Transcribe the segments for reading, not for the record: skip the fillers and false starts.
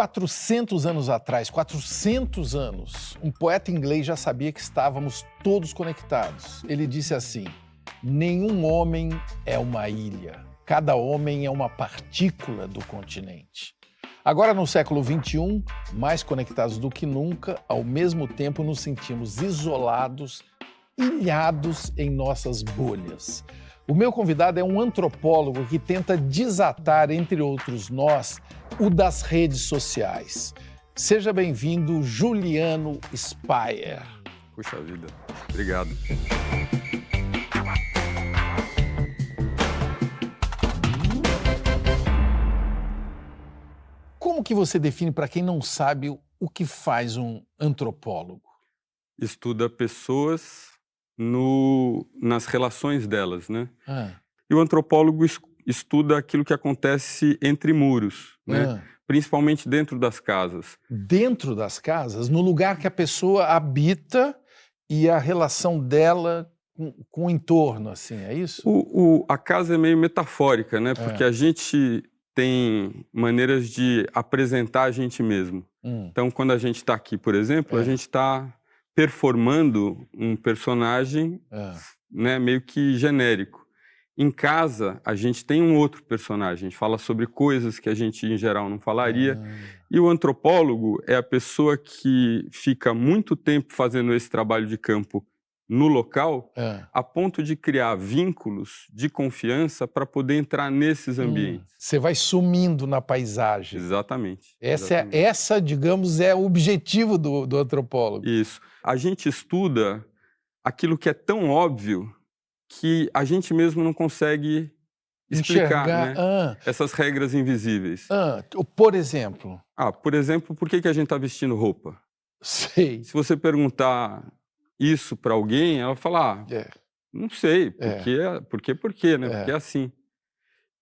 400 anos atrás, 400 anos, um poeta inglês já sabia que estávamos todos conectados. Ele disse assim: nenhum homem é uma ilha, cada homem é uma partícula do continente. Agora, no século XXI, mais conectados do que nunca, ao mesmo tempo nos sentimos isolados, ilhados em nossas bolhas. O meu convidado é um antropólogo que tenta desatar, entre outros nós, o das redes sociais. Seja bem-vindo, Juliano Speyer. Puxa vida, obrigado. Como que você define, para quem não sabe, o que faz um antropólogo? Estuda pessoas nas relações delas, né? E o antropólogo estuda aquilo que acontece entre muros, né? Principalmente dentro das casas. Dentro das casas, no lugar que a pessoa habita e a relação dela com o entorno, assim, é isso? A casa é meio metafórica, né? Porque a gente tem maneiras de apresentar a gente mesmo. Então, quando a gente está aqui, por exemplo, a gente está performando um personagem, né, meio que genérico. Em casa, a gente tem um outro personagem, a gente fala sobre coisas que a gente, em geral, não falaria. E o antropólogo é a pessoa que fica muito tempo fazendo esse trabalho de campo no local, a ponto de criar vínculos de confiança para poder entrar nesses ambientes. Você vai sumindo na paisagem. Exatamente. Essa, digamos, é o objetivo do antropólogo. Isso. A gente estuda aquilo que é tão óbvio que a gente mesmo não consegue explicar, né? Essas regras invisíveis. Por exemplo? Por exemplo, por que a gente está vestindo roupa? Sei. Se você perguntar isso para alguém, ela fala, não sei, por quê, né? Porque é assim.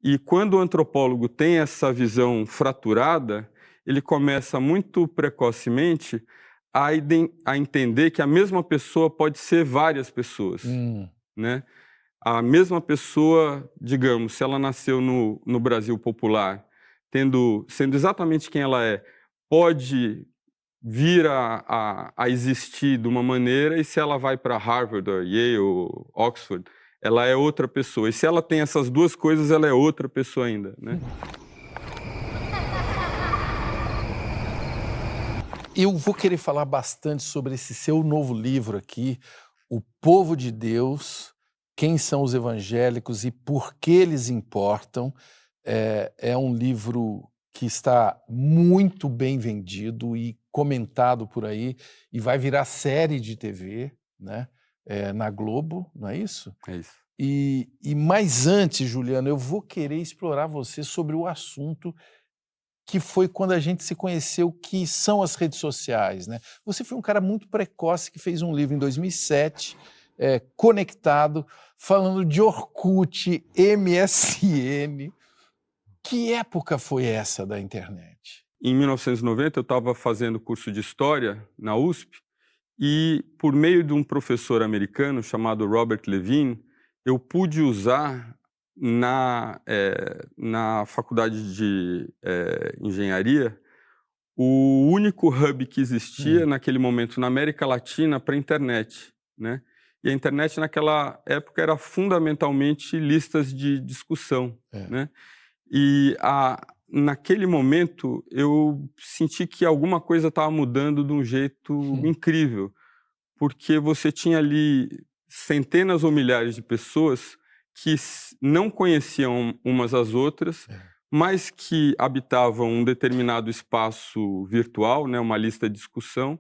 E quando o antropólogo tem essa visão fraturada, ele começa muito precocemente a entender que a mesma pessoa pode ser várias pessoas, né? A mesma pessoa, digamos, se ela nasceu no Brasil popular, sendo exatamente quem ela é, pode vir a existir de uma maneira, e se ela vai para Harvard, ou Yale, ou Oxford, ela é outra pessoa. E se ela tem essas duas coisas, ela é outra pessoa ainda, né? Eu vou querer falar bastante sobre esse seu novo livro aqui, O Povo de Deus, Quem são os Evangélicos e por que eles importam. É um livro que está muito bem vendido e comentado por aí, e vai virar série de TV, né? Na Globo, não é isso? É isso. Mas antes, Juliano, eu vou querer explorar você sobre o assunto que foi quando a gente se conheceu, que são as redes sociais, né? Você foi um cara muito precoce que fez um livro em 2007, Conectado, falando de Orkut, MSN. Que época foi essa da internet? Em 1990, eu estava fazendo curso de História na USP e, por meio de um professor americano chamado Robert Levine, eu pude usar na faculdade de engenharia o único hub que existia naquele momento na América Latina para a internet, né? E a internet naquela época era fundamentalmente listas de discussão, né? E naquele momento eu senti que alguma coisa estava mudando de um jeito incrível, porque você tinha ali centenas ou milhares de pessoas que não conheciam umas às outras, mas que habitavam um determinado espaço virtual, né, uma lista de discussão,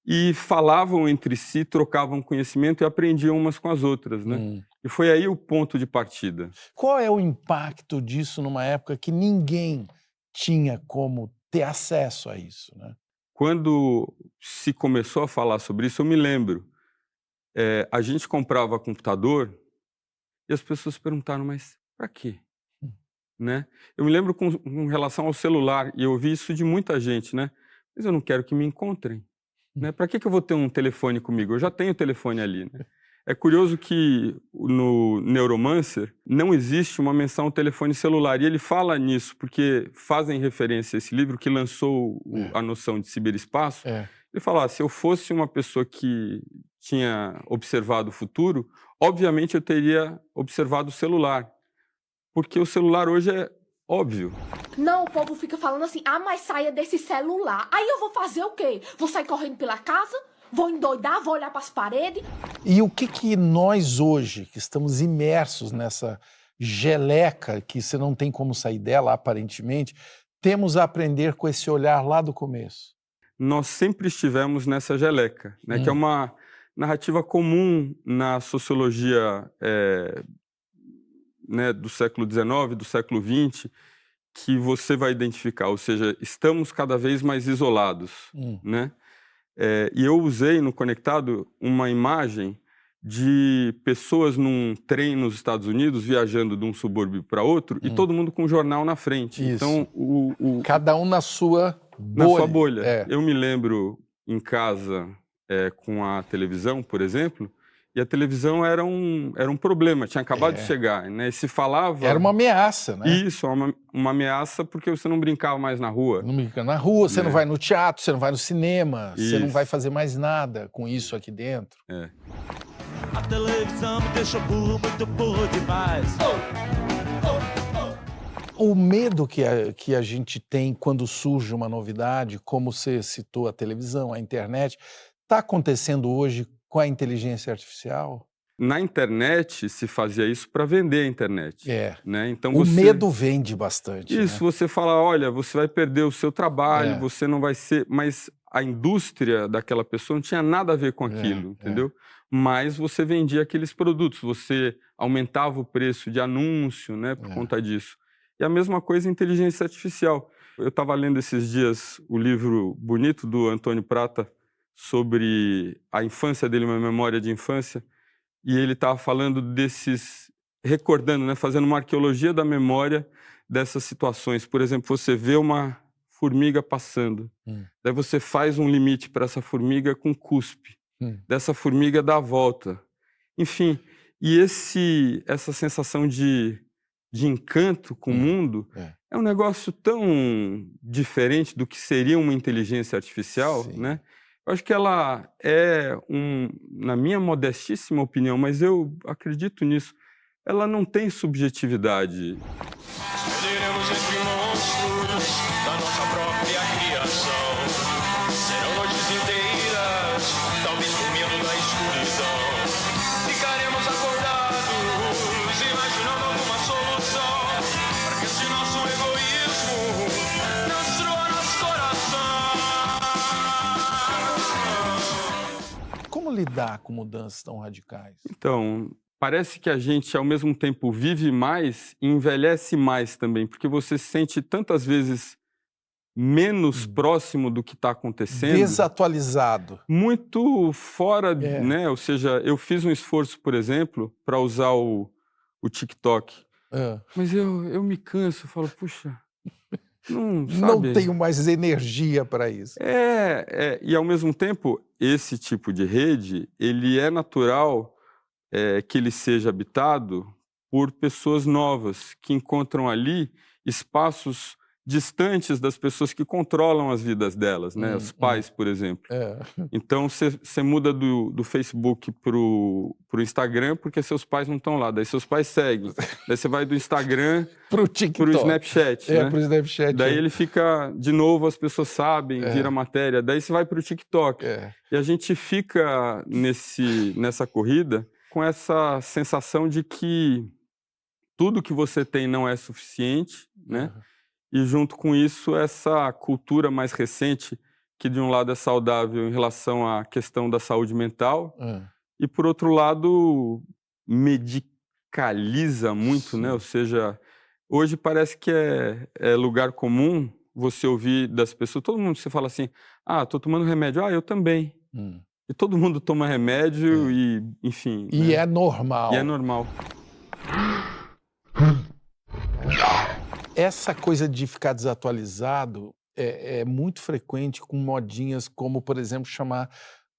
e falavam entre si, trocavam conhecimento e aprendiam umas com as outras, né? E foi aí o ponto de partida. Qual é o impacto disso numa época que ninguém tinha como ter acesso a isso, né? Quando se começou a falar sobre isso, eu me lembro, a gente comprava computador e as pessoas perguntaram, mas para quê? Né? Eu me lembro com relação ao celular, e eu ouvi isso de muita gente, né? Mas eu não quero que me encontrem. Né? Para que eu vou ter um telefone comigo? Eu já tenho o telefone ali. Né? É curioso que no Neuromancer não existe uma menção ao telefone celular. E ele fala nisso porque fazem referência a esse livro que lançou a noção de ciberespaço. Ele fala, se eu fosse uma pessoa que tinha observado o futuro, obviamente eu teria observado o celular. Porque o celular hoje é óbvio. Não, o povo fica falando assim, mas saia desse celular. Aí eu vou fazer o quê? Vou sair correndo pela casa? Vou endoidar? Vou olhar para as paredes? E o que nós hoje, que estamos imersos nessa geleca, que você não tem como sair dela, aparentemente, temos a aprender com esse olhar lá do começo? Nós sempre estivemos nessa geleca, né? Que é uma narrativa comum na sociologia né, do século XIX, do século XX, que você vai identificar, ou seja, estamos cada vez mais isolados, né? E eu usei no Conectado uma imagem de pessoas num trem nos Estados Unidos, viajando de um subúrbio para outro, e todo mundo com um jornal na frente. Isso. Então, cada um na sua bolha. Na sua bolha. Eu me lembro em casa com a televisão, por exemplo, e a televisão era um problema, tinha acabado de chegar, né? E se falava... Era uma ameaça, né? Isso, uma ameaça porque você não brincava mais na rua. Não brinca na rua, você não vai no teatro, você não vai no cinema, você não vai fazer mais nada com isso aqui dentro. A televisão me deixa burro, muito burro demais. O medo que a gente tem quando surge uma novidade, como você citou a televisão, a internet, está acontecendo hoje com a inteligência artificial? Na internet se fazia isso para vender a internet. Né? Então o medo vende bastante. Isso, né? você fala, olha, você vai perder o seu trabalho, você não vai ser... Mas a indústria daquela pessoa não tinha nada a ver com aquilo, entendeu? Mas você vendia aqueles produtos, você aumentava o preço de anúncio, né, por conta disso. E a mesma coisa em inteligência artificial. Eu estava lendo esses dias o livro bonito do Antônio Prata sobre a infância dele, uma memória de infância, e ele estava falando recordando, né, fazendo uma arqueologia da memória dessas situações. Por exemplo, você vê uma formiga passando, daí você faz um limite para essa formiga com cuspe, dessa formiga dá a volta. Enfim, e essa sensação de encanto com o mundo é um negócio tão diferente do que seria uma inteligência artificial, né? Eu acho que ela na minha modestíssima opinião, mas eu acredito nisso, ela não tem subjetividade. Seremos entre monstros da nossa própria criação. Serão noites inteiras, talvez dormindo na escuridão. Ficaremos acordados, imaginando alguma solução, para que esse nosso egoísmo não destrua nosso coração. Como lidar com mudanças tão radicais? Então, parece que a gente, ao mesmo tempo, vive mais e envelhece mais também, porque você se sente tantas vezes menos próximo do que está acontecendo. Desatualizado. Muito fora, né? Ou seja, eu fiz um esforço, por exemplo, para usar o TikTok. Mas eu me canso, eu falo, puxa, não tenho mais energia para isso. E ao mesmo tempo, esse tipo de rede, ele é natural que ele seja habitado por pessoas novas, que encontram ali espaços distantes das pessoas que controlam as vidas delas, né? Os pais, por exemplo. Então, você muda do Facebook pro Instagram porque seus pais não estão lá. Daí seus pais seguem. Daí você vai do Instagram pro Snapchat, né? Pro Snapchat. Daí ele fica, de novo, as pessoas sabem, vira matéria. Daí você vai pro TikTok. E a gente fica nessa corrida com essa sensação de que tudo que você tem não é suficiente, né? E junto com isso, essa cultura mais recente, que de um lado é saudável em relação à questão da saúde mental, e por outro lado, medicaliza muito, né? Ou seja, hoje parece que é lugar comum você ouvir das pessoas, todo mundo, você fala assim, tô tomando remédio, eu também. E todo mundo toma remédio e, enfim... E né? é normal. E é normal. Essa coisa de ficar desatualizado é muito frequente com modinhas como, por exemplo, chamar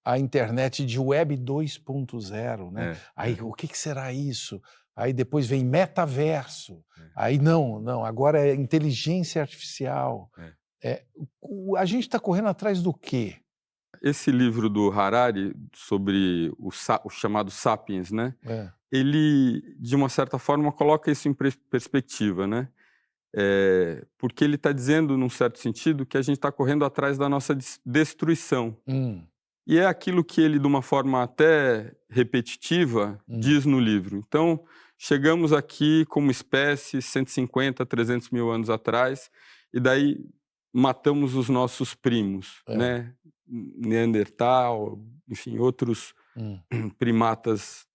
a internet de web 2.0, né? É, Aí, o que será isso? Aí depois vem metaverso. É. Aí não, agora é inteligência artificial. A gente está correndo atrás do quê? Esse livro do Harari sobre o chamado Sapiens, né? É. Ele, de uma certa forma, coloca isso em perspectiva, né? Porque ele está dizendo, num certo sentido, que a gente está correndo atrás da nossa destruição. E é aquilo que ele, de uma forma até repetitiva, diz no livro. Então, chegamos aqui como espécie 150, 300 mil anos atrás, e daí matamos os nossos primos, né? Neandertal, enfim, outros primatas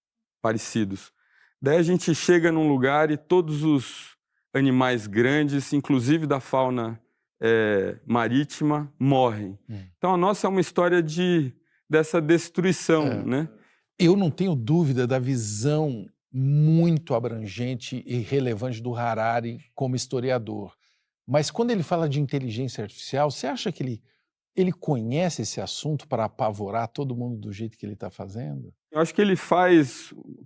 parecidos. Daí a gente chega num lugar e todos os animais grandes, inclusive da fauna marítima, morrem. Então a nossa é uma história dessa destruição, né? Eu não tenho dúvida da visão muito abrangente e relevante do Harari como historiador. Mas quando ele fala de inteligência artificial, você acha que ele conhece esse assunto para apavorar todo mundo do jeito que ele está fazendo? Eu acho que ele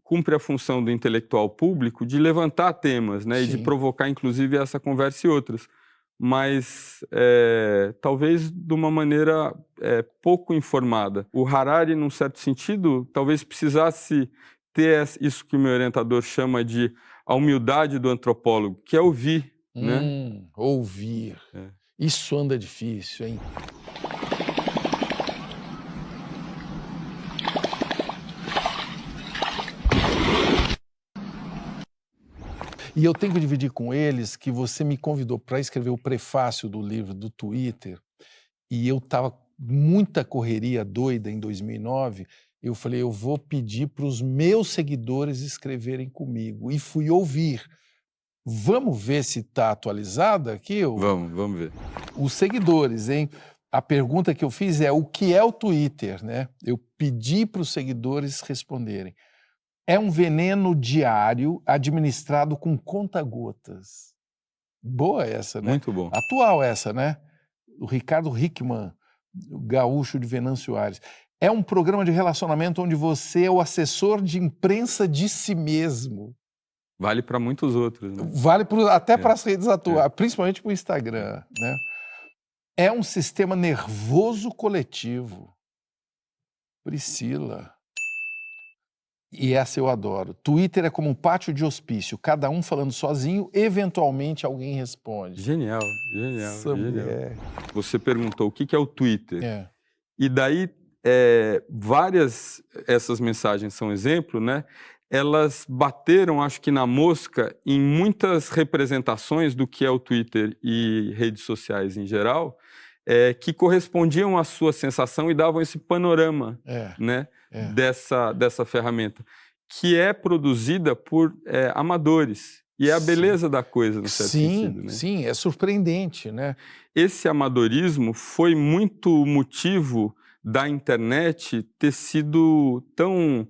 cumpre a função do intelectual público de levantar temas, né, e de provocar, inclusive, essa conversa e outras. Mas talvez de uma maneira pouco informada. O Harari, num certo sentido, talvez precisasse ter isso que o meu orientador chama de a humildade do antropólogo, que é ouvir, né? Ouvir. Isso anda difícil, hein? E eu tenho que dividir com eles que você me convidou para escrever o prefácio do livro do Twitter, e eu estava muita correria doida em 2009, eu falei, eu vou pedir para os meus seguidores escreverem comigo, e fui ouvir. Vamos ver se está atualizada aqui? Vamos ver. Os seguidores, hein? A pergunta que eu fiz é, o que é o Twitter, né? Eu pedi para os seguidores responderem. É um veneno diário administrado com conta-gotas. Boa essa, né? Muito bom. Atual essa, né? O Ricardo Hickman, o gaúcho de Venâncio Aires. É um programa de relacionamento onde você é o assessor de imprensa de si mesmo. Vale para muitos outros, né? Vale até para as redes atuais, principalmente para o Instagram, né? É um sistema nervoso coletivo. Priscila. E essa eu adoro. Twitter é como um pátio de hospício, cada um falando sozinho, eventualmente alguém responde. Genial. Mulher. Você perguntou o que é o Twitter. E daí, essas mensagens são exemplo, né? Elas bateram, acho que na mosca, em muitas representações do que é o Twitter e redes sociais em geral, que correspondiam à sua sensação e davam esse panorama, né? Dessa ferramenta, que é produzida por amadores. E é a beleza da coisa, no certo sentido, né? Sim, é surpreendente, né? Esse amadorismo foi muito motivo da internet ter sido tão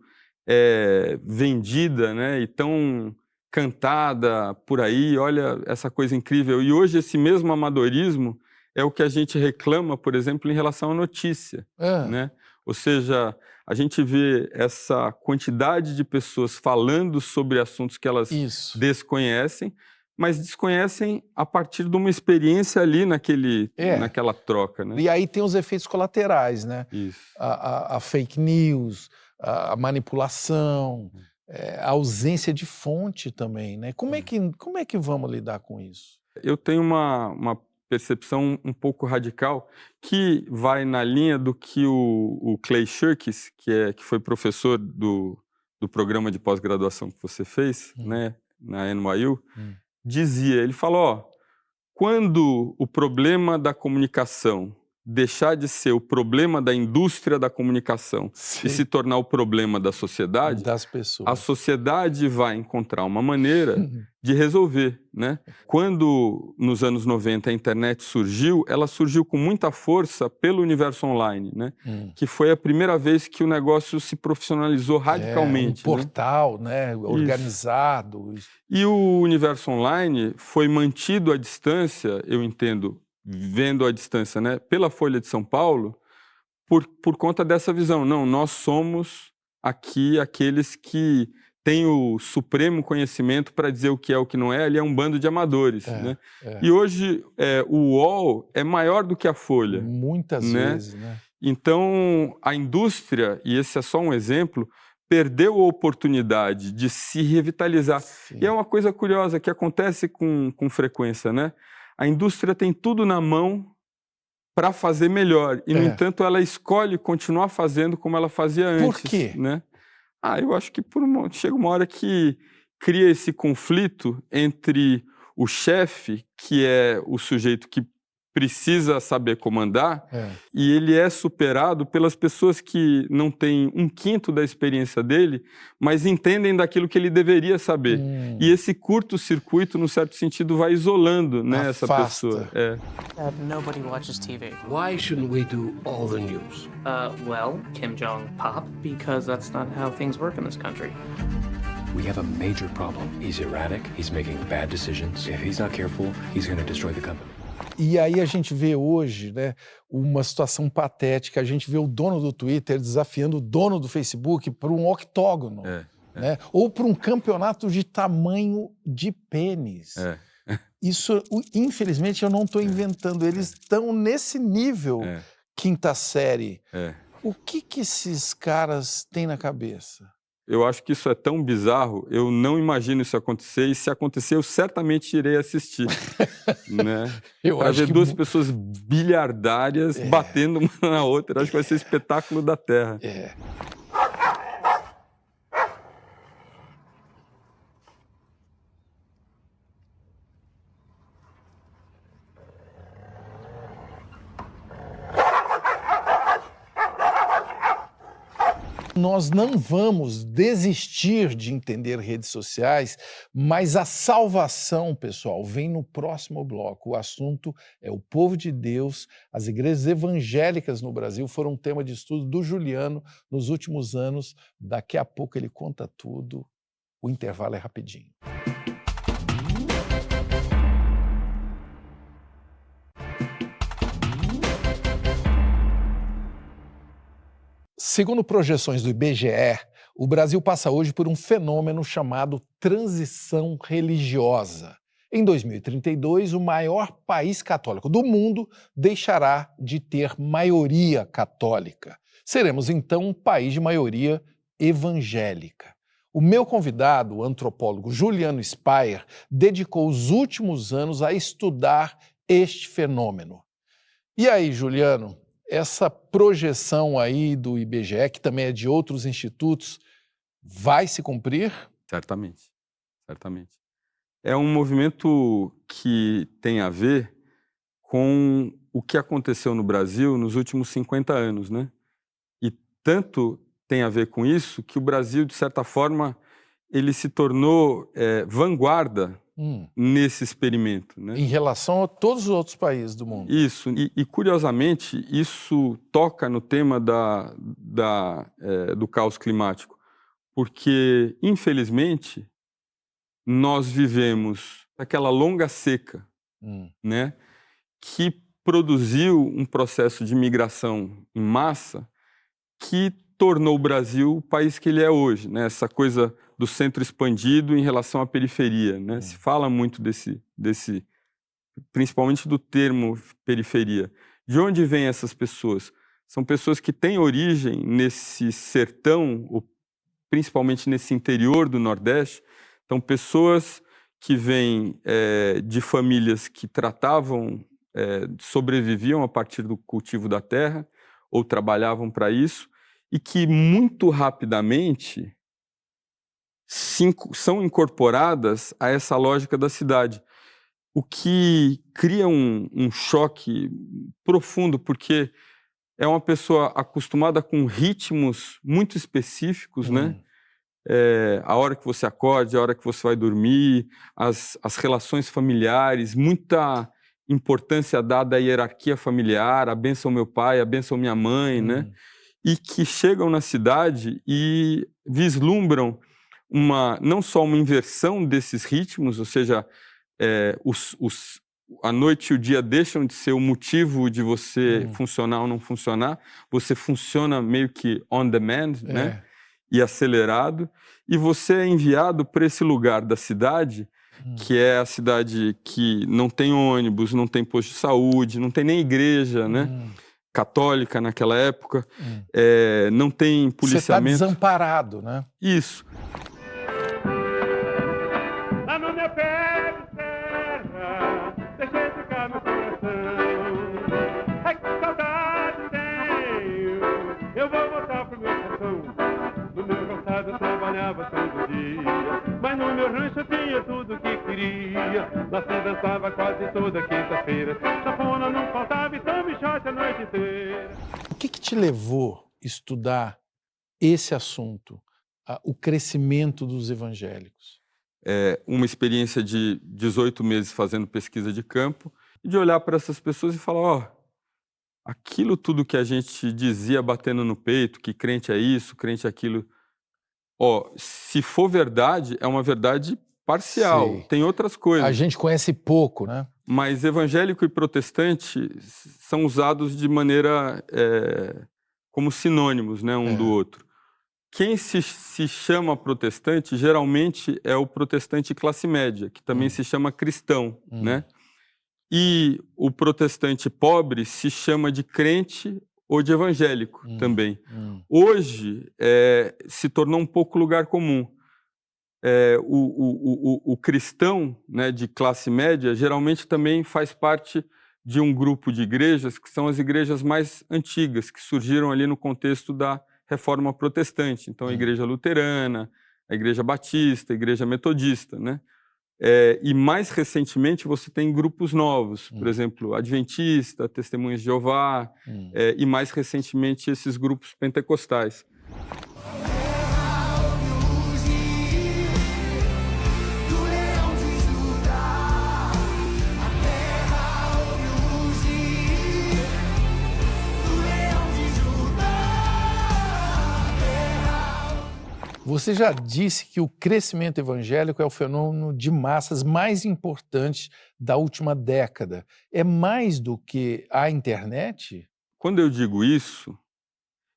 vendida, né? E tão cantada por aí, olha essa coisa incrível. E hoje esse mesmo amadorismo é o que a gente reclama, por exemplo, em relação à notícia, né? Ou seja, a gente vê essa quantidade de pessoas falando sobre assuntos que elas desconhecem, mas desconhecem a partir de uma experiência ali naquela troca, né? E aí tem os efeitos colaterais, né? Isso. A fake news, a manipulação, a ausência de fonte também, né? Como é que vamos lidar com isso? Eu tenho uma percepção um pouco radical que vai na linha do que o Clay Shirky, que foi professor do programa de pós-graduação que você fez, né, na NYU, dizia. Ele falou, quando o problema da comunicação deixar de ser o problema da indústria da comunicação e se tornar o problema da sociedade, das pessoas, a sociedade vai encontrar uma maneira de resolver, né? Quando, nos anos 90, a internet surgiu, ela surgiu com muita força pelo universo online, né? Que foi a primeira vez que o negócio se profissionalizou radicalmente. Um portal, né? Organizado. E o universo online foi mantido à distância, eu entendo, vendo à distância, né, pela Folha de São Paulo, por conta dessa visão. Não, nós somos aqui aqueles que têm o supremo conhecimento para dizer o que é o que não é. Ali é um bando de amadores, né? E hoje o UOL é maior do que a Folha. Muitas vezes, né? Então, a indústria, e esse é só um exemplo, perdeu a oportunidade de se revitalizar. Sim. E é uma coisa curiosa que acontece com frequência, né? A indústria tem tudo na mão para fazer melhor. E, no entanto, ela escolhe continuar fazendo como ela fazia antes. Por quê? Né? Eu acho que chega uma hora que cria esse conflito entre o chefe, que é o sujeito que precisa saber comandar, e ele é superado pelas pessoas que não têm 1/5 da experiência dele, mas entendem daquilo que ele deveria saber. E esse curto-circuito, no certo sentido, vai isolando, né, essa pessoa. Dad, nobody watches TV. Why shouldn't we do all the news? Well, Kim Jong pop, because that's not how things work in this country. We have a major problem. He's erratic, he's making bad decisions. If he's not careful, he's going to destroy the company. E aí a gente vê hoje, né, uma situação patética. A gente vê o dono do Twitter desafiando o dono do Facebook para um octógono, né? Ou para um campeonato de tamanho de pênis. Isso, infelizmente, eu não estou inventando. Eles estão nesse nível, quinta série. O que esses caras têm na cabeça? Eu acho que isso é tão bizarro, eu não imagino isso acontecer, e se acontecer, eu certamente irei assistir. Né? Para ver duas pessoas bilhardárias batendo uma na outra, acho que vai ser espetáculo da Terra. Nós não vamos desistir de entender redes sociais, mas a salvação, pessoal, vem no próximo bloco. O assunto é o povo de Deus. As igrejas evangélicas no Brasil foram um tema de estudo do Juliano nos últimos anos. Daqui a pouco ele conta tudo. O intervalo é rapidinho. Segundo projeções do IBGE, o Brasil passa hoje por um fenômeno chamado transição religiosa. Em 2032, o maior país católico do mundo deixará de ter maioria católica. Seremos, então, um país de maioria evangélica. O meu convidado, o antropólogo Juliano Speyer, dedicou os últimos anos a estudar este fenômeno. E aí, Juliano? Essa projeção aí do IBGE, que também é de outros institutos, vai se cumprir? Certamente, certamente. É um movimento que tem a ver com o que aconteceu no Brasil nos últimos 50 anos, né? E tanto tem a ver com isso que o Brasil, de certa forma, ele se tornou vanguarda nesse experimento, né? Em relação a todos os outros países do mundo. Isso, e curiosamente, isso toca no tema do caos climático, porque, infelizmente, nós vivemos aquela longa seca, né, que produziu um processo de migração em massa que tornou o Brasil o país que ele é hoje, né? Essa coisa do centro expandido em relação à periferia, né? Se fala muito desse, principalmente do termo periferia. De onde vêm essas pessoas? São pessoas que têm origem nesse sertão, ou principalmente nesse interior do Nordeste. Então, pessoas que vêm de famílias que sobreviviam a partir do cultivo da terra, ou trabalhavam para isso, e que muito rapidamente são incorporadas a essa lógica da cidade, o que cria um choque profundo, porque é uma pessoa acostumada com ritmos muito específicos, né? A hora que você acorda, a hora que você vai dormir, as relações familiares, muita importância dada à hierarquia familiar, a bênção meu pai, a bênção minha mãe, né? E que chegam na cidade e vislumbram não só uma inversão desses ritmos, ou seja, a noite e o dia deixam de ser o motivo de você funcionar ou não funcionar, você funciona meio que on demand, né? E acelerado, e você é enviado para esse lugar da cidade, que é a cidade que não tem ônibus, não tem posto de saúde, não tem nem igreja, né? Católica naquela época, não tem policiamento. Você está desamparado, né? Isso. Lá no meu pé de serra, deixei ficar meu coração. Ai, que saudade tenho, eu vou voltar pro meu sertão. No meu roçado eu trabalhava todo dia, mas no meu rancho eu tinha tudo que queria. Lá se dançava quase toda quinta-feira, chafona não faltava e tome shot a noite inteira. O que te levou a estudar esse assunto, o crescimento dos evangélicos? Uma experiência de 18 meses fazendo pesquisa de campo, e de olhar para essas pessoas e falar, aquilo tudo que a gente dizia batendo no peito, que crente é isso, crente é aquilo, se for verdade, é uma verdade parcial, Sei. tem outras coisas. A gente conhece pouco, né? Mas evangélico e protestante são usados de maneira como sinônimos, né, um do outro. Quem se chama protestante, geralmente é o protestante classe média, que também se chama cristão, né? E o protestante pobre se chama de crente ou de evangélico também. Hoje, se tornou um pouco lugar comum. O cristão, né, de classe média geralmente também faz parte de um grupo de igrejas que são as igrejas mais antigas, que surgiram ali no contexto da Reforma Protestante. Então, a Igreja Luterana, a Igreja Batista, a Igreja Metodista, né? E mais recentemente você tem grupos novos, por exemplo, Adventista, Testemunhas de Jeová, e mais recentemente esses grupos pentecostais. Você já disse que o crescimento evangélico é o fenômeno de massas mais importante da última década. É mais do que a internet? Quando eu digo isso,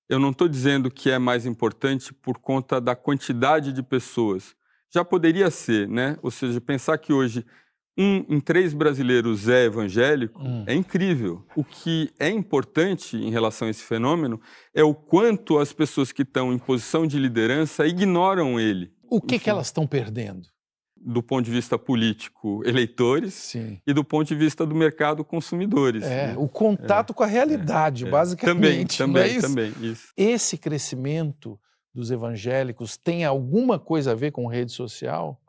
eu não estou dizendo que é mais importante por conta da quantidade de pessoas. Já poderia ser, né? Ou seja, pensar que hoje 1 em 3 brasileiros é evangélico é incrível. O que é importante em relação a esse fenômeno é o quanto as pessoas que estão em posição de liderança ignoram ele. O que elas estão perdendo? Do ponto de vista político, eleitores, Sim. e do ponto de vista do mercado, consumidores. Né? O contato com a realidade, basicamente. Também, isso. Esse crescimento dos evangélicos tem alguma coisa a ver com rede social?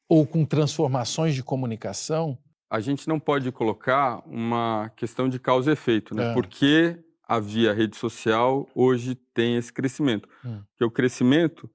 Ou com transformações de comunicação? A gente não pode colocar uma questão de causa e efeito, né? Porque havia rede social, hoje tem esse crescimento. Porque o crescimento,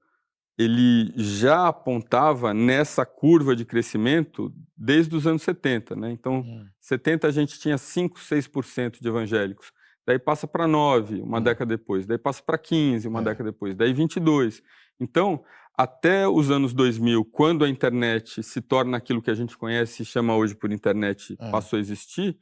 ele já apontava nessa curva de crescimento desde os anos 70, né? Então, 70 a gente tinha 5, 6% de evangélicos. Daí passa para 9, uma década depois. Daí passa para 15, uma década depois. Daí 22. Então, até os anos 2000, quando a internet se torna aquilo que a gente conhece e chama hoje por internet, passou a existir,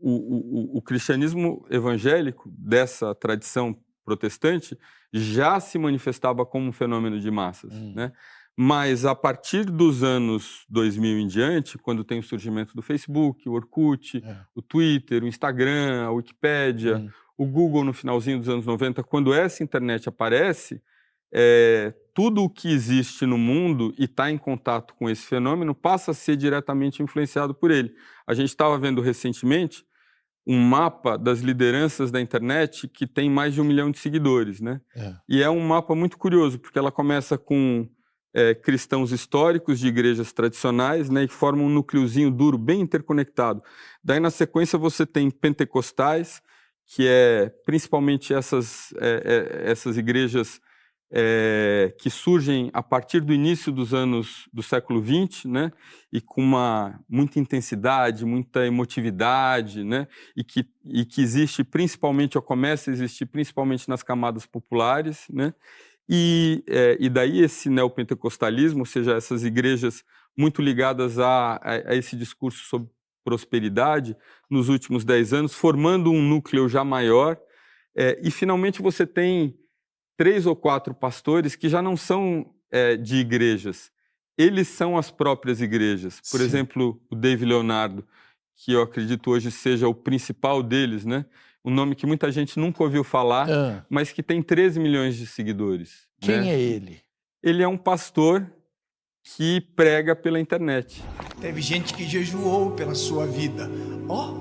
o cristianismo evangélico, dessa tradição protestante, já se manifestava como um fenômeno de massas, né? Mas a partir dos anos 2000 em diante, quando tem o surgimento do Facebook, o Orkut, o Twitter, o Instagram, a Wikipédia, o Google no finalzinho dos anos 90, quando essa internet aparece, tudo o que existe no mundo e está em contato com esse fenômeno passa a ser diretamente influenciado por ele. A gente estava vendo recentemente um mapa das lideranças da internet que tem mais de 1 milhão de seguidores, né? E é um mapa muito curioso, porque ela começa com cristãos históricos de igrejas tradicionais, né, que formam um núcleozinho duro, bem interconectado. Daí, na sequência, você tem pentecostais, que é principalmente essas igrejas que surgem a partir do início dos anos do século XX, né, e com muita intensidade, muita emotividade, né, e que existe principalmente, ou começa a existir principalmente nas camadas populares, né, e daí esse neopentecostalismo, ou seja, essas igrejas muito ligadas a esse discurso sobre prosperidade nos últimos 10 anos, formando um núcleo já maior. E, finalmente, você tem 3 ou 4 pastores que já não são de igrejas. Eles são as próprias igrejas. Por exemplo, o Dave Leonardo, que eu acredito hoje seja o principal deles, né? Um nome que muita gente nunca ouviu falar, mas que tem 13 milhões de seguidores. Quem é ele? Ele é um pastor que prega pela internet. Teve gente que jejuou pela sua vida.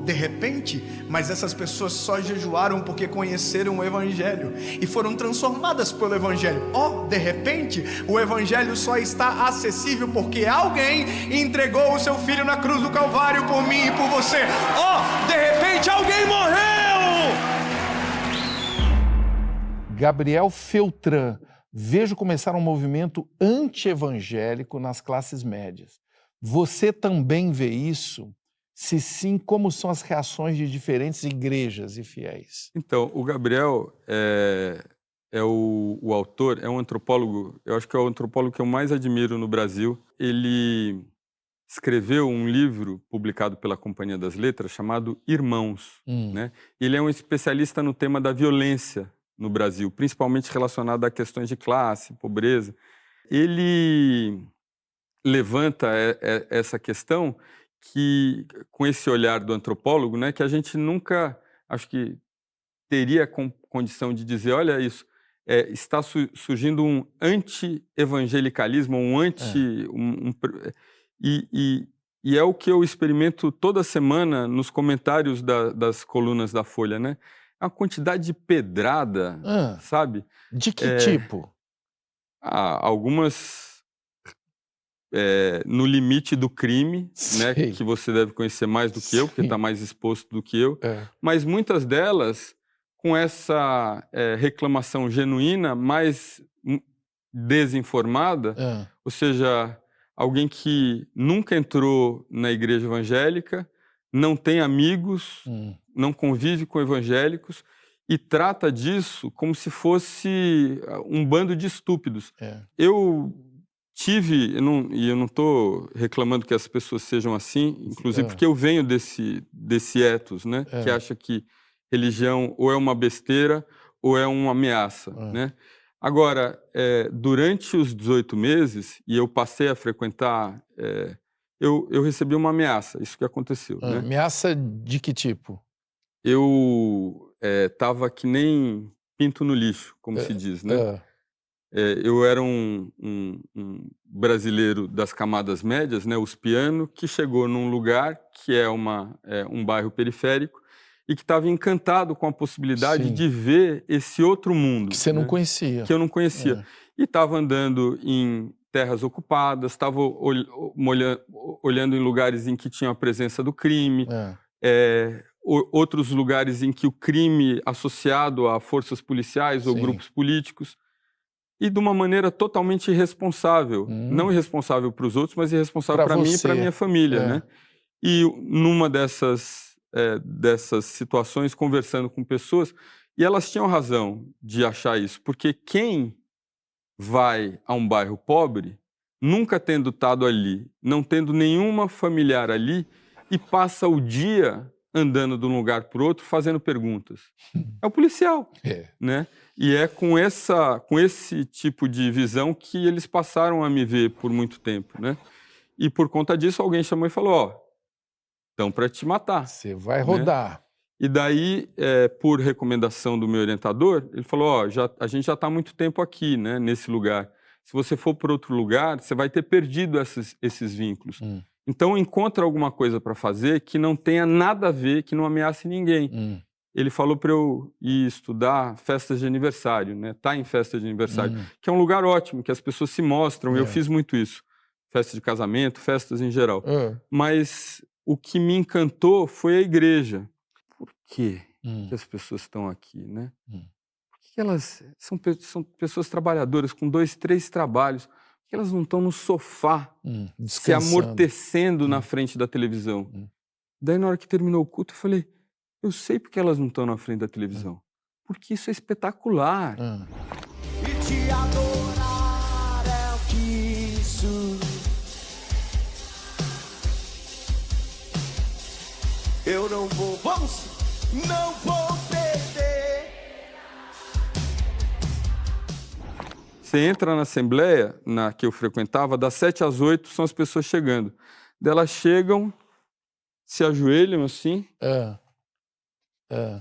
De repente, mas essas pessoas só jejuaram porque conheceram o Evangelho e foram transformadas pelo Evangelho. De repente, o Evangelho só está acessível porque alguém entregou o seu filho na cruz do Calvário por mim e por você. De repente, alguém morreu! Gabriel Feltran. Vejo começar um movimento anti-evangélico nas classes médias. Você também vê isso? Se sim, como são as reações de diferentes igrejas e fiéis? Então, o Gabriel é o autor, é um antropólogo, eu acho que é o antropólogo que eu mais admiro no Brasil. Ele escreveu um livro publicado pela Companhia das Letras chamado Irmãos, né? Ele é um especialista no tema da violência no Brasil, principalmente relacionado a questões de classe, pobreza. Ele levanta essa questão que, com esse olhar do antropólogo, né, que a gente nunca, acho que, teria condição de dizer, olha isso, está surgindo um anti-evangelicalismo, e é o que eu experimento toda semana nos comentários das colunas da Folha, né? A quantidade de pedrada, sabe? De que tipo? Algumas no limite do crime, né? Que você deve conhecer mais do que eu, porque está mais exposto do que eu. Mas muitas delas com essa reclamação genuína, mas desinformada, ou seja, alguém que nunca entrou na igreja evangélica, não tem amigos, não convive com evangélicos e trata disso como se fosse um bando de estúpidos. Eu tive, e eu não estou reclamando que as pessoas sejam assim, inclusive porque eu venho desse ethos, né, que acha que religião ou é uma besteira ou é uma ameaça, né? Agora, durante os 18 meses, e eu passei a frequentar, eu recebi uma ameaça, isso que aconteceu. Né? Ameaça de que tipo? Eu estava que nem pinto no lixo, como se diz, né? Eu era um brasileiro das camadas médias, né, uspiano, que chegou num lugar que é um bairro periférico e que estava encantado com a possibilidade de ver esse outro mundo. Que você não conhecia. Que eu não conhecia. E estava andando em terras ocupadas, estava olhando em lugares em que tinha a presença do crime, outros lugares em que o crime associado a forças policiais ou grupos políticos, e de uma maneira totalmente irresponsável. Não irresponsável para os outros, mas irresponsável para mim e para minha família. Né? E numa dessas situações, conversando com pessoas, e elas tinham razão de achar isso, porque quem vai a um bairro pobre, nunca tendo estado ali, não tendo nenhuma familiar ali, e passa o dia andando de um lugar para o outro fazendo perguntas. É o policial, né? E é com esse tipo de visão que eles passaram a me ver por muito tempo, né? E por conta disso alguém chamou e falou, estão para te matar. Você vai rodar. Né? E daí, por recomendação do meu orientador, ele falou, a gente já está há muito tempo aqui, né, nesse lugar. Se você for para outro lugar, você vai ter perdido esses vínculos. Então, encontra alguma coisa para fazer que não tenha nada a ver, que não ameace ninguém. Ele falou para eu ir estudar festas de aniversário, né? Tá em festa de aniversário, que é um lugar ótimo, que as pessoas se mostram. Eu fiz muito isso. Festa de casamento, festas em geral. Mas o que me encantou foi a igreja. Por quê que as pessoas estão aqui, né? Porque elas são pessoas trabalhadoras com 2, 3 trabalhos. Por que elas não estão no sofá, se amortecendo na frente da televisão? Daí, na hora que terminou o culto, eu falei, eu sei porque elas não estão na frente da televisão. Porque isso é espetacular. E te adorar é o que isso Eu não vou, vamos! Não vou perder! Você entra na assembleia que eu frequentava, das 7 às 8 são as pessoas chegando. Elas chegam, se ajoelham assim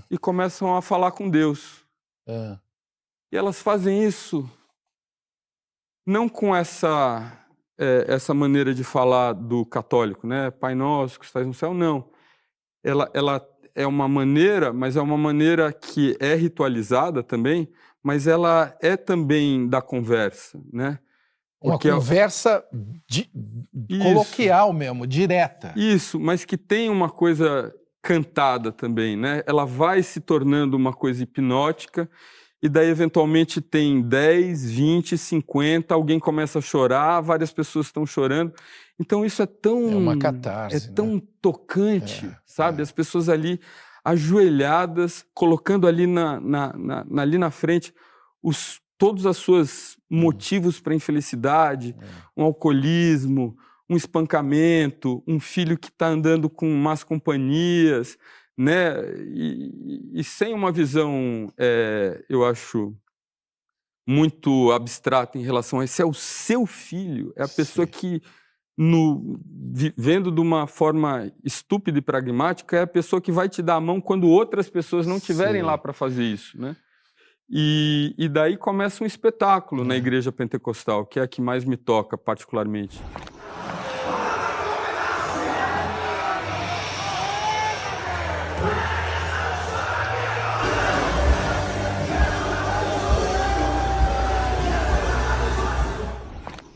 e começam a falar com Deus. E elas fazem isso não com essa maneira de falar do católico, né? Pai nosso que estás no céu, não. Ela é uma maneira, mas é uma maneira que é ritualizada também, mas ela é também da conversa, né? Uma conversa coloquial mesmo, direta. Isso, mas que tem uma coisa cantada também, né? Ela vai se tornando uma coisa hipnótica e daí eventualmente tem 10, 20, 50, alguém começa a chorar, várias pessoas estão chorando. Então isso é tão... É uma catarse, é tão tocante, É, sabe? As pessoas ali ajoelhadas, colocando ali ali na frente todos os seus motivos para infelicidade, um alcoolismo, um espancamento, um filho que está andando com más companhias, né? E sem uma visão, eu acho, muito abstrata em relação a esse é o seu filho, é a pessoa que, vendo de uma forma estúpida e pragmática, é a pessoa que vai te dar a mão quando outras pessoas não estiverem lá para fazer isso, né? E daí começa um espetáculo na igreja pentecostal, que é a que mais me toca particularmente.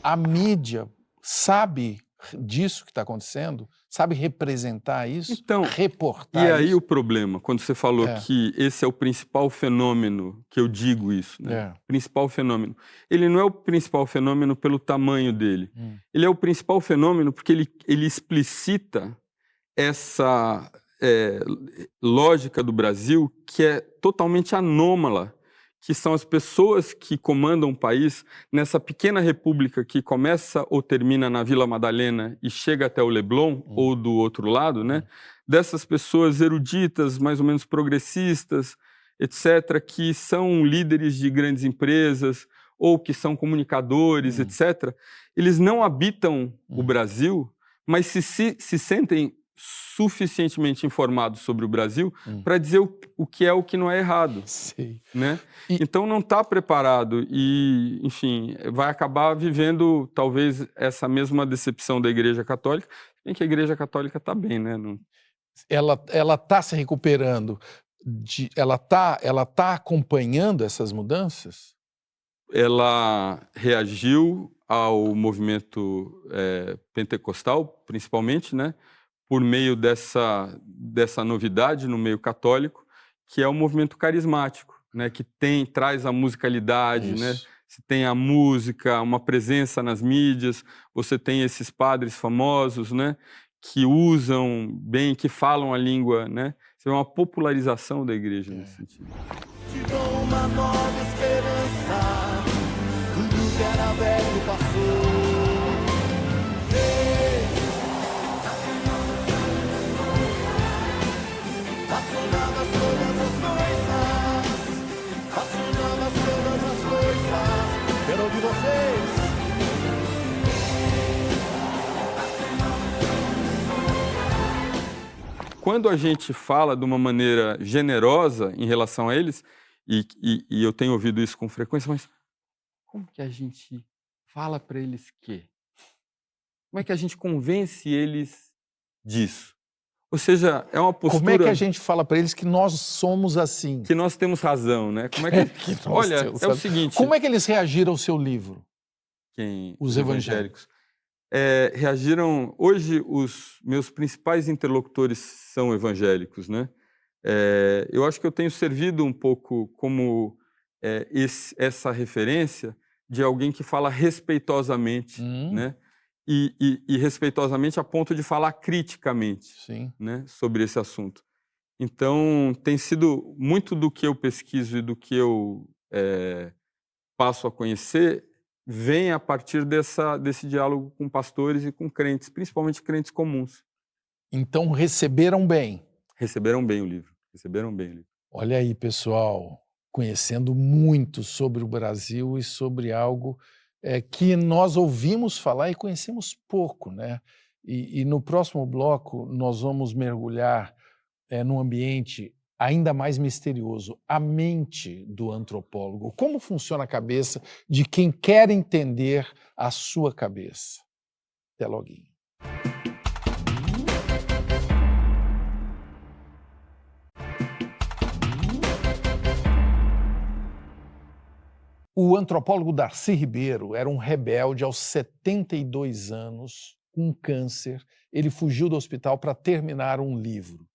A mídia sabe disso que está acontecendo? Sabe representar isso? Então, reportar e aí isso? o problema, quando você falou que esse é o principal fenômeno, que eu digo isso, né? Principal fenômeno. Ele não é o principal fenômeno pelo tamanho dele. Ele é o principal fenômeno porque ele explicita essa lógica do Brasil que é totalmente anômala, que são as pessoas que comandam o país nessa pequena república que começa ou termina na Vila Madalena e chega até o Leblon, ou do outro lado, né? Dessas pessoas eruditas, mais ou menos progressistas, etc., que são líderes de grandes empresas ou que são comunicadores, etc., eles não habitam o Brasil, mas se sentem suficientemente informados sobre o Brasil para dizer o que é o que não é errado. Sei. Né? Então não está preparado e, enfim, vai acabar vivendo talvez essa mesma decepção da Igreja Católica, em que a Igreja Católica está bem, né? Ela está se recuperando, ela tá acompanhando essas mudanças? Ela reagiu ao movimento pentecostal, principalmente, né? Por meio dessa novidade no meio católico, que é o movimento carismático, né? Que traz a musicalidade, né? Você tem a música, uma presença nas mídias, você tem esses padres famosos, né? Que usam bem, que falam a língua, né? Você vê uma popularização da igreja nesse sentido. Te dou uma nova esperança, tudo que era velho passou. Quero ouvir vocês. Quando a gente fala de uma maneira generosa em relação a eles, e eu tenho ouvido isso com frequência, mas como que a gente fala para eles que? Como é que a gente convence eles disso? Ou seja, é uma postura... Como é que a gente fala para eles que nós somos assim? Que nós temos razão, né? Como é que... Olha, é o seguinte... Como é que eles reagiram ao seu livro? Quem? Os evangélicos. Reagiram... Hoje, os meus principais interlocutores são evangélicos, né? Eu acho que eu tenho servido um pouco como essa referência de alguém que fala respeitosamente, né? E respeitosamente a ponto de falar criticamente, né, sobre esse assunto. Então, tem sido muito do que eu pesquiso e do que eu passo a conhecer vem a partir desse diálogo com pastores e com crentes, principalmente crentes comuns. Então, receberam bem? receberam bem o livro, receberam bem o livro. Olha aí, pessoal, conhecendo muito sobre o Brasil e sobre algo que nós ouvimos falar e conhecemos pouco, né? E no próximo bloco nós vamos mergulhar num ambiente ainda mais misterioso, a mente do antropólogo. Como funciona a cabeça de quem quer entender a sua cabeça? Até loguinho. O antropólogo Darcy Ribeiro era um rebelde aos 72 anos, com câncer. Ele fugiu do hospital para terminar um livro.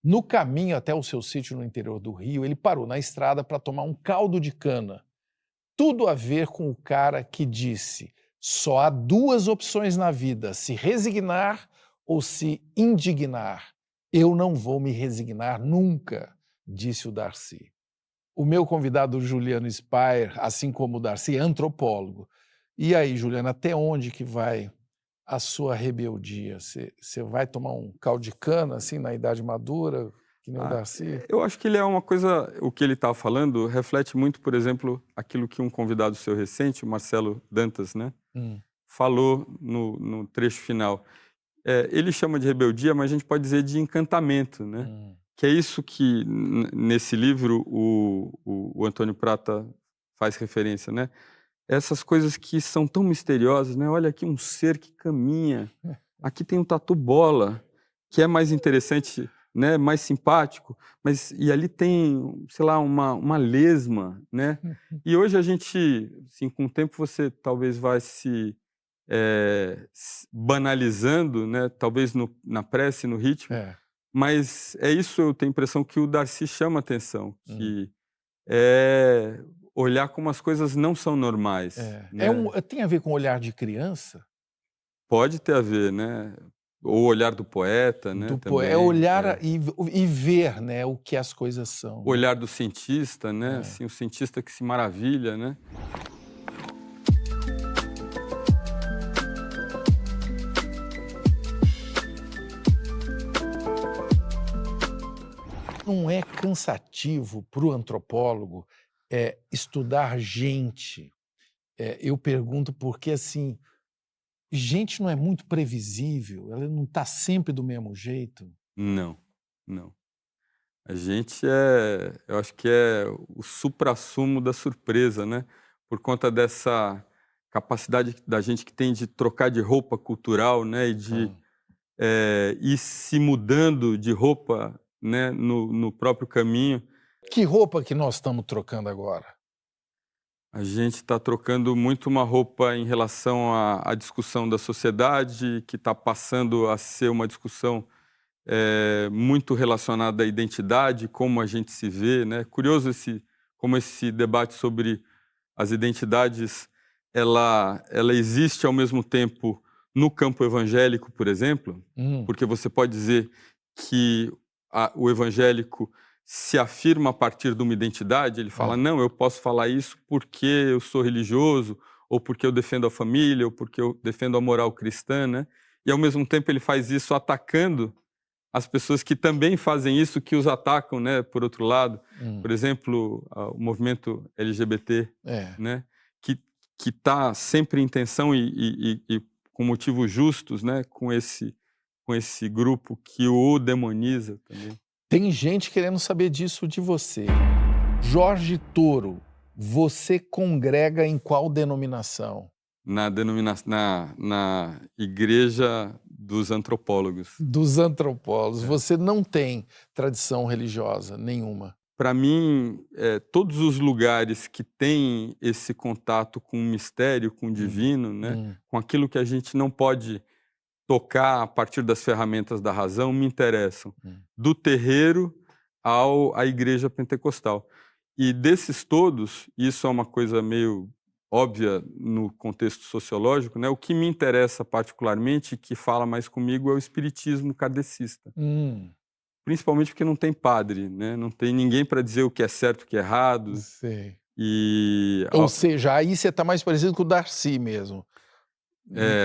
No caminho até o seu sítio no interior do Rio, ele parou na estrada para tomar um caldo de cana. Tudo a ver com o cara que disse: só há duas opções na vida, se resignar ou se indignar. Eu não vou me resignar nunca, disse o Darcy. O meu convidado, Juliano Spaer, assim como o Darcy, é antropólogo. E aí, Juliano, até onde que vai a sua rebeldia? Você vai tomar um caldo de cana, assim, na idade madura, que nem o Darcy? Eu acho que ele é uma coisa... O que ele estava falando reflete muito, por exemplo, aquilo que um convidado seu recente, o Marcelo Dantas, né, falou no trecho final. Ele chama de rebeldia, mas a gente pode dizer de encantamento, né? Que é isso que, nesse livro, o Antônio Prata faz referência, né? Essas coisas que são tão misteriosas, né? Olha aqui um ser que caminha, aqui tem um tatu-bola, que é mais interessante, né? Mais simpático, e ali tem, sei lá, uma lesma, né? E hoje a gente, assim, com o tempo você talvez vai se banalizando, né? Talvez na prece, no ritmo, mas é isso, eu tenho a impressão que o Darcy chama atenção, que é olhar como as coisas não são normais. Né? Tem a ver com o olhar de criança? Pode ter a ver, né? Ou o olhar do poeta, né? Também, olhar e ver, né, o que as coisas são. O olhar do cientista, né? Assim, o cientista que se maravilha, né? Não é cansativo para o antropólogo estudar gente? Eu pergunto porque, assim, gente não é muito previsível? Ela não está sempre do mesmo jeito? Não, não. A gente eu acho que é o suprassumo da surpresa, né? Por conta dessa capacidade da gente que tem de trocar de roupa cultural, né? E de ir se mudando de roupa, né, no próprio caminho. Que roupa que nós estamos trocando agora? A gente está trocando muito uma roupa em relação à discussão da sociedade, que está passando a ser uma discussão muito relacionada à identidade, como a gente se vê, né? Curioso como esse debate sobre as identidades, ela existe ao mesmo tempo no campo evangélico, por exemplo, porque você pode dizer que o evangélico se afirma a partir de uma identidade, ele fala, não, eu posso falar isso porque eu sou religioso, ou porque eu defendo a família, ou porque eu defendo a moral cristã, né? E ao mesmo tempo ele faz isso atacando as pessoas que também fazem isso, que os atacam, né? Por outro lado, por exemplo, o movimento LGBT, né? Que está sempre em tensão e com motivos justos, né? Com esse grupo que o demoniza também. Tem gente querendo saber disso de você. Jorge Toro, você congrega em qual denominação? Na Igreja dos Antropólogos. Dos antropólogos. Você não tem tradição religiosa nenhuma? Para mim, todos os lugares que têm esse contato com o mistério, com o divino, né? Com aquilo que a gente não pode tocar a partir das ferramentas da razão, me interessam. Do terreiro à igreja pentecostal. E desses todos, isso é uma coisa meio óbvia no contexto sociológico, né? O que me interessa particularmente, que fala mais comigo, é o espiritismo kardecista. Principalmente porque não tem padre, né? Não tem ninguém para dizer o que é certo e o que é errado. Sei. E... Ou seja, aí você está mais parecido com o Darcy mesmo.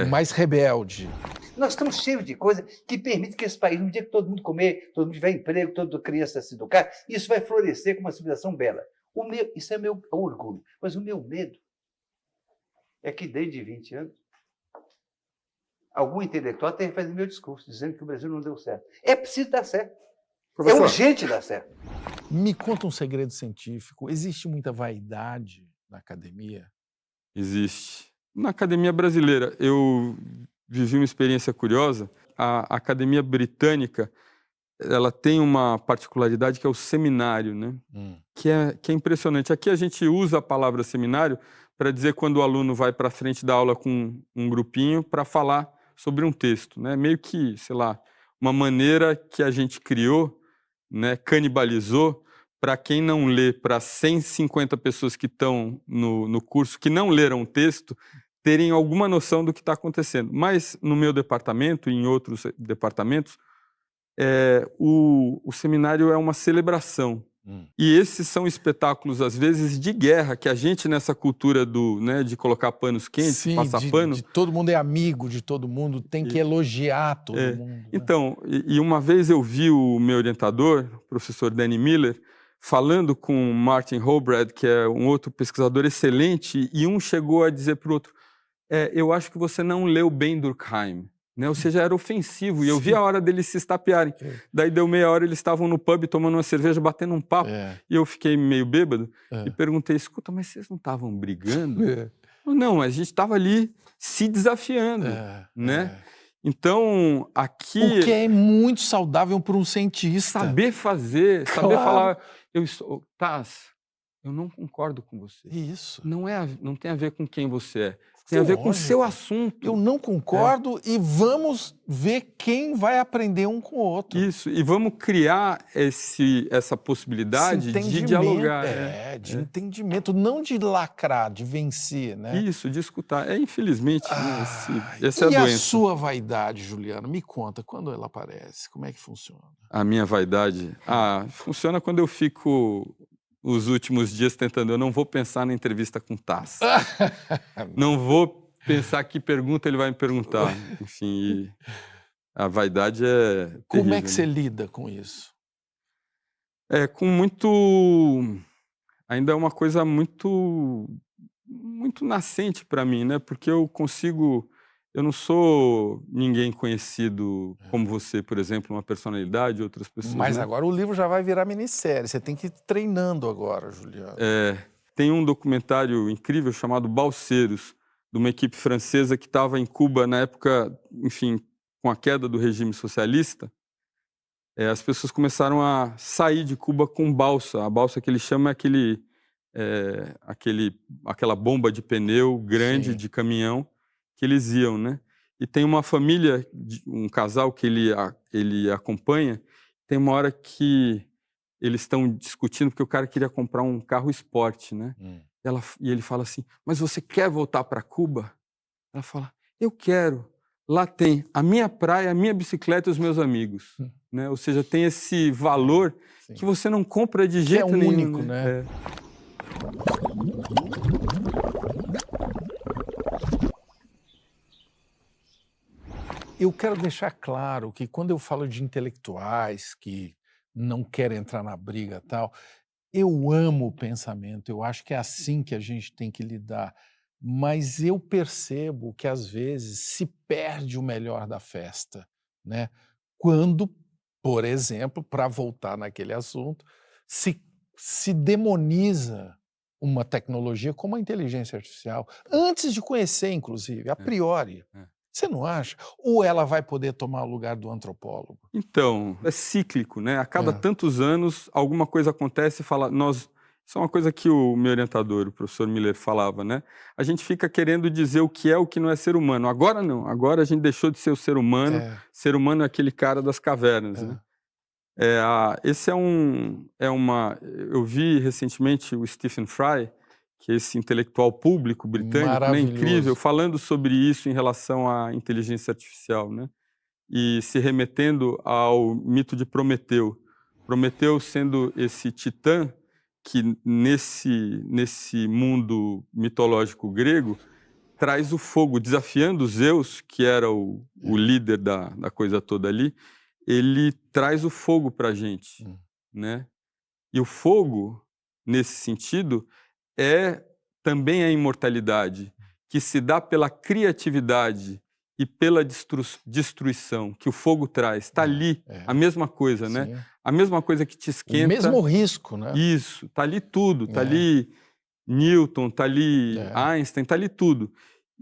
Mais rebelde. Nós estamos cheios de coisa que permite que esse país, no dia que todo mundo comer, todo mundo tiver emprego, toda criança se educar, isso vai florescer com uma civilização bela. Isso é meu orgulho. Mas o meu medo é que desde 20 anos, algum intelectual tenha feito meu discurso, dizendo que o Brasil não deu certo. É preciso dar certo. Professor, é urgente dar certo. Me conta um segredo científico. Existe muita vaidade na academia? Existe. Na academia brasileira, eu vivi uma experiência curiosa. A academia britânica, ela tem uma particularidade que é o seminário, né? Que é impressionante. Aqui a gente usa a palavra seminário para dizer quando o aluno vai para frente da aula com um grupinho para falar sobre um texto, né? Meio que, sei lá, uma maneira que a gente criou, né, canibalizou para quem não lê, para 150 pessoas que estão no curso, que não leram o texto, terem alguma noção do que está acontecendo. Mas no meu departamento e em outros departamentos, o seminário é uma celebração. E esses são espetáculos, às vezes, de guerra, que a gente, nessa cultura de colocar panos quentes, Sim, passar pano... de todo mundo é amigo de todo mundo, tem que elogiar todo mundo. Né? Então, e uma vez eu vi o meu orientador, o professor Danny Miller, falando com Martin Holbrad, que é um outro pesquisador excelente, e um chegou a dizer para o outro, eu acho que você não leu bem Durkheim. Né? Ou seja, era ofensivo, e eu vi a hora deles se estapearem. Daí deu meia hora, eles estavam no pub tomando uma cerveja, batendo um papo, e eu fiquei meio bêbado, e perguntei, escuta, mas vocês não estavam brigando? Não, a gente estava ali se desafiando, né? Então, aqui... O que é muito saudável para um cientista. Saber fazer, saber falar... Taz, eu não concordo com você. Isso. Não tem a ver com quem você é. Tem a ver com o seu assunto. Eu não concordo e vamos ver quem vai aprender um com o outro. Isso, e vamos criar essa possibilidade de dialogar. De entendimento, não de lacrar, de vencer, né? Isso, de escutar. Infelizmente, essa é a doença. E a sua vaidade, Juliano? Me conta, quando ela aparece? Como é que funciona? A minha vaidade? Funciona quando eu fico... os últimos dias tentando, eu não vou pensar na entrevista com Taz. Não vou pensar que pergunta ele vai me perguntar. Enfim, a vaidade é terrível. Como é que você lida com isso? Com muito... Ainda é uma coisa muito nascente para mim, né? Porque eu não sou ninguém conhecido como você, por exemplo, uma personalidade, outras pessoas. Mas né? agora o livro já vai virar minissérie, você tem que ir treinando agora, Juliano. Tem um documentário incrível chamado Balseiros, de uma equipe francesa que estava em Cuba na época, enfim, com a queda do regime socialista. As pessoas começaram a sair de Cuba com balsa. A balsa que ele chama é aquela bomba de pneu grande, de caminhão, que eles iam, né? E tem uma família, um casal que ele acompanha, tem uma hora que eles estão discutindo porque o cara queria comprar um carro esporte, né? E ele fala assim, mas você quer voltar para Cuba? Ela fala, eu quero. Lá tem a minha praia, a minha bicicleta e os meus amigos. Né? Ou seja, tem esse valor que você não compra de jeito nenhum. Único, né? Eu quero deixar claro que quando eu falo de intelectuais que não querem entrar na briga e tal, eu amo o pensamento, eu acho que é assim que a gente tem que lidar, mas eu percebo que às vezes se perde o melhor da festa, né? Quando, por exemplo, para voltar naquele assunto, se demoniza uma tecnologia como a inteligência artificial, antes de conhecer, inclusive, a priori. Você não acha? Ou ela vai poder tomar o lugar do antropólogo? Então, é cíclico, né? A cada tantos anos, alguma coisa acontece e fala... Isso é uma coisa que o meu orientador, o professor Miller, falava, né? A gente fica querendo dizer o que é o que não é ser humano. Agora não. Agora a gente deixou de ser o ser humano. Ser humano é aquele cara das cavernas, né? Eu vi recentemente o Stephen Fry, que é esse intelectual público britânico, né, incrível, falando sobre isso em relação à inteligência artificial, né? E se remetendo ao mito de Prometeu. Prometeu sendo esse titã que, nesse mundo mitológico grego, traz o fogo, desafiando Zeus, que era o líder da coisa toda ali, ele traz o fogo para a gente, né? E o fogo, nesse sentido, é também a imortalidade, que se dá pela criatividade e pela destruição que o fogo traz. Está ali, a mesma coisa, né? Sim. A mesma coisa que te esquenta. O mesmo risco, né? Isso, está ali tudo, está ali Newton, está ali Einstein, está ali tudo.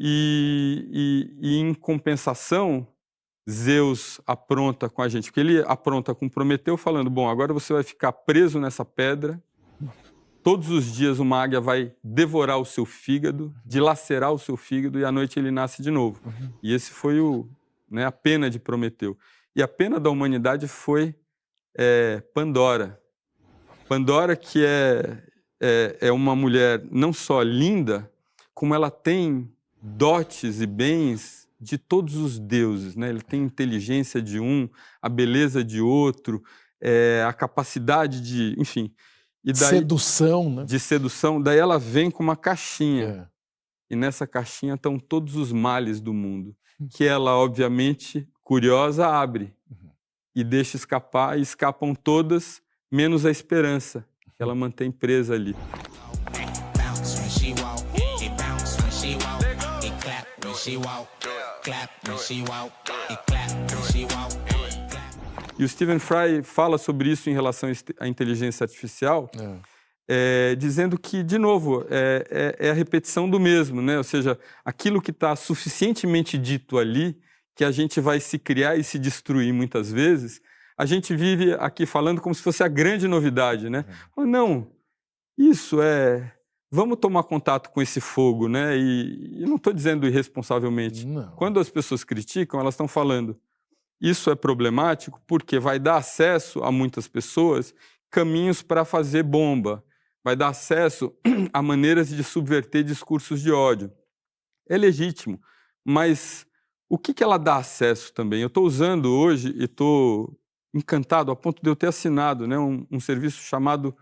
E em compensação, Zeus apronta com a gente, porque ele apronta com Prometeu falando, bom, agora você vai ficar preso nessa pedra, todos os dias uma águia vai devorar o seu fígado, dilacerar o seu fígado, e à noite ele nasce de novo. E esse foi a pena de Prometeu. E a pena da humanidade foi Pandora. Pandora, que é uma mulher não só linda, como ela tem dotes e bens de todos os deuses, né? Ele tem inteligência de um, a beleza de outro, a capacidade de, enfim... E daí, sedução, né? De sedução. Daí ela vem com uma caixinha. E nessa caixinha estão todos os males do mundo, que ela, obviamente, curiosa, abre e deixa escapar, e escapam todas, menos a esperança, que ela mantém presa ali. E o Stephen Fry fala sobre isso em relação à inteligência artificial, dizendo que, de novo, é a repetição do mesmo, né? Ou seja, aquilo que está suficientemente dito ali, que a gente vai se criar e se destruir muitas vezes, a gente vive aqui falando como se fosse a grande novidade, né? Não, isso vamos tomar contato com esse fogo, né? E não estou dizendo irresponsavelmente. Não. Quando as pessoas criticam, elas estão falando, isso é problemático porque vai dar acesso a muitas pessoas caminhos para fazer bomba, vai dar acesso a maneiras de subverter discursos de ódio. É legítimo, mas o que ela dá acesso também? Eu estou usando hoje e estou encantado a ponto de eu ter assinado, né, um serviço chamado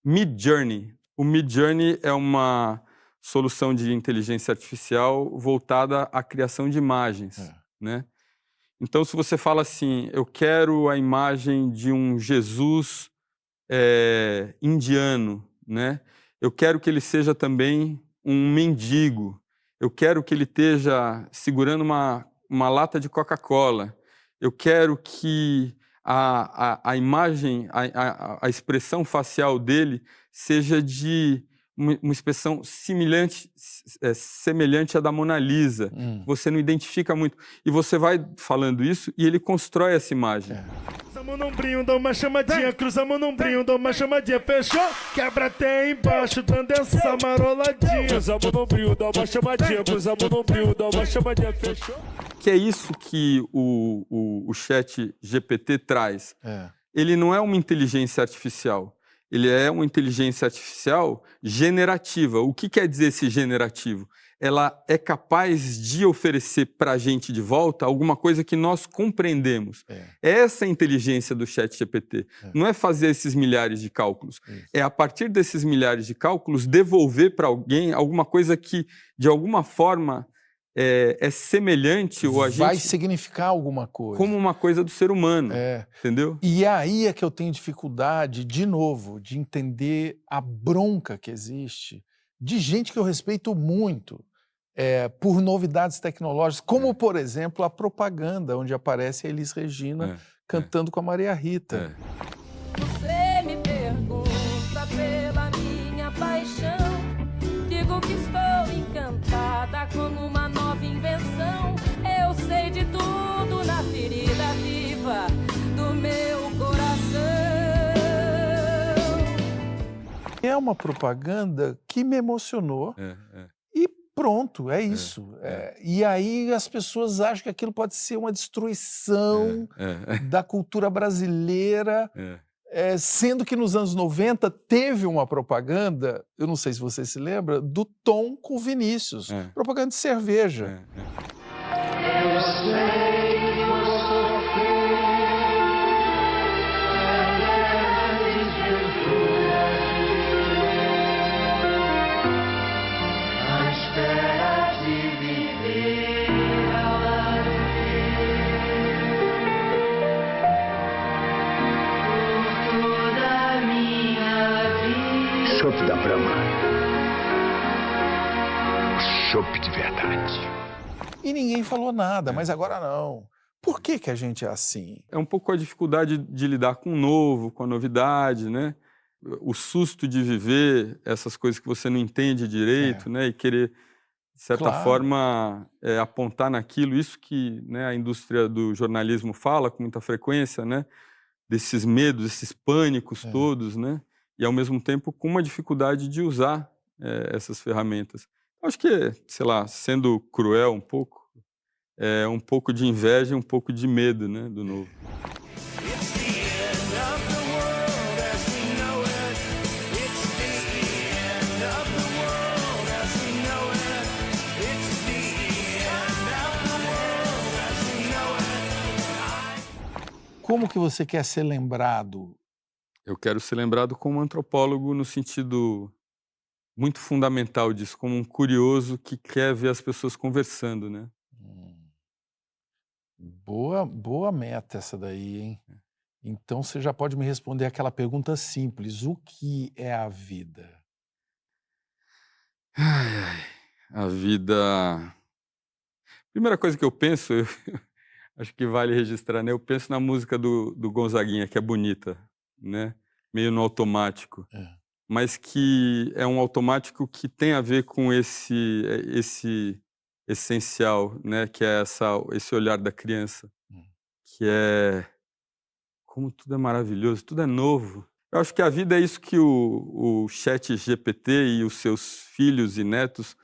Midjourney. O Midjourney é uma solução de inteligência artificial voltada à criação de imagens, né? Então, se você fala assim, eu quero a imagem de um Jesus indiano, né? Eu quero que ele seja também um mendigo. Eu quero que ele esteja segurando uma lata de Coca-Cola. Eu quero que a imagem, a expressão facial dele seja de uma expressão semelhante à da Mona Lisa. Você não identifica muito. E você vai falando isso e ele constrói essa imagem. Cruza a mão no ombrinho, dá uma chamadinha. Cruza a mão no ombrinho, dá uma chamadinha. Fechou? Quebra até embaixo, dando essa maroladinha. Cruza a mão no ombrinho, dá uma chamadinha. Cruza a mão no ombrinho, dá uma chamadinha. Fechou? Que é isso que o chat GPT traz. Ele não é uma inteligência artificial. Ele é uma inteligência artificial generativa. O que quer dizer esse generativo? Ela é capaz de oferecer para a gente de volta alguma coisa que nós compreendemos. Essa é a inteligência do ChatGPT. Não é fazer esses milhares de cálculos. É, a partir desses milhares de cálculos, devolver para alguém alguma coisa que, de alguma forma, é semelhante ou a gente... Vai significar alguma coisa. Como uma coisa do ser humano, entendeu? E aí é que eu tenho dificuldade, de novo, de entender a bronca que existe de gente que eu respeito muito por novidades tecnológicas, como, por exemplo, a propaganda, onde aparece a Elis Regina cantando com a Maria Rita. Você me pergunta pela minha paixão, digo que estou encantada com uma nova invenção. Eu sei de tudo na ferida viva do meu coração. É uma propaganda que me emocionou e pronto, é isso. E aí as pessoas acham que aquilo pode ser uma destruição da cultura brasileira, sendo que nos anos 90 teve uma propaganda, eu não sei se você se lembra, do Tom com Vinícius, propaganda de cerveja. Eu sei que vou sofrer a espera de chopp da Brahma. O chopp de verdade. E ninguém falou nada, mas agora não. Por que que a gente é assim? É um pouco a dificuldade de lidar com o novo, com a novidade, né? O susto de viver essas coisas que você não entende direito, né? E querer, de certa forma, apontar naquilo. Isso que, né, a indústria do jornalismo fala com muita frequência, né? Desses medos, esses pânicos todos, né? E, ao mesmo tempo, com uma dificuldade de usar essas ferramentas. Acho que, sei lá, sendo cruel um pouco de inveja e um pouco de medo, né, do novo. Como que você quer ser lembrado? Eu quero ser lembrado como um antropólogo no sentido muito fundamental disso, como um curioso que quer ver as pessoas conversando, né? Boa meta essa daí, hein? Então você já pode me responder aquela pergunta simples: o que é a vida? A vida... Primeira coisa que eu penso, acho que vale registrar, né? Eu penso na música do Gonzaguinha, que é bonita, né? Meio no automático. Mas que é um automático que tem a ver com esse essencial, né? Que é esse olhar da criança, que é como tudo é maravilhoso, tudo é novo. Eu acho que a vida é isso que o ChatGPT e os seus filhos e netos,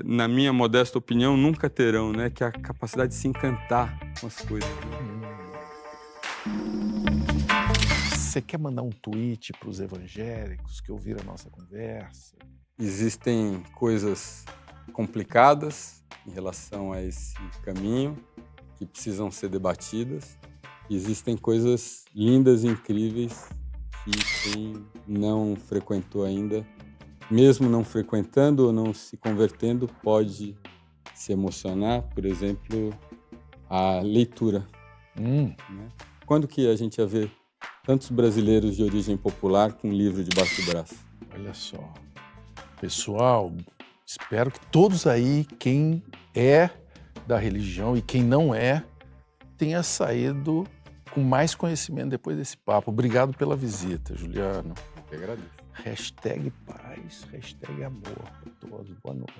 na minha modesta opinião, nunca terão, né? Que é a capacidade de se encantar com as coisas. Você quer mandar um tweet para os evangélicos que ouviram a nossa conversa? Existem coisas complicadas em relação a esse caminho que precisam ser debatidas. Existem coisas lindas e incríveis que quem não frequentou ainda, mesmo não frequentando ou não se convertendo, pode se emocionar. Por exemplo, a leitura. Né? Quando que a gente ia ver tantos brasileiros de origem popular com um livro debaixo do braço? Olha só. Pessoal, espero que todos aí, quem é da religião e quem não é, tenha saído com mais conhecimento depois desse papo. Obrigado pela visita, Juliano. Eu agradeço. #paz, #amor para todos. Boa noite.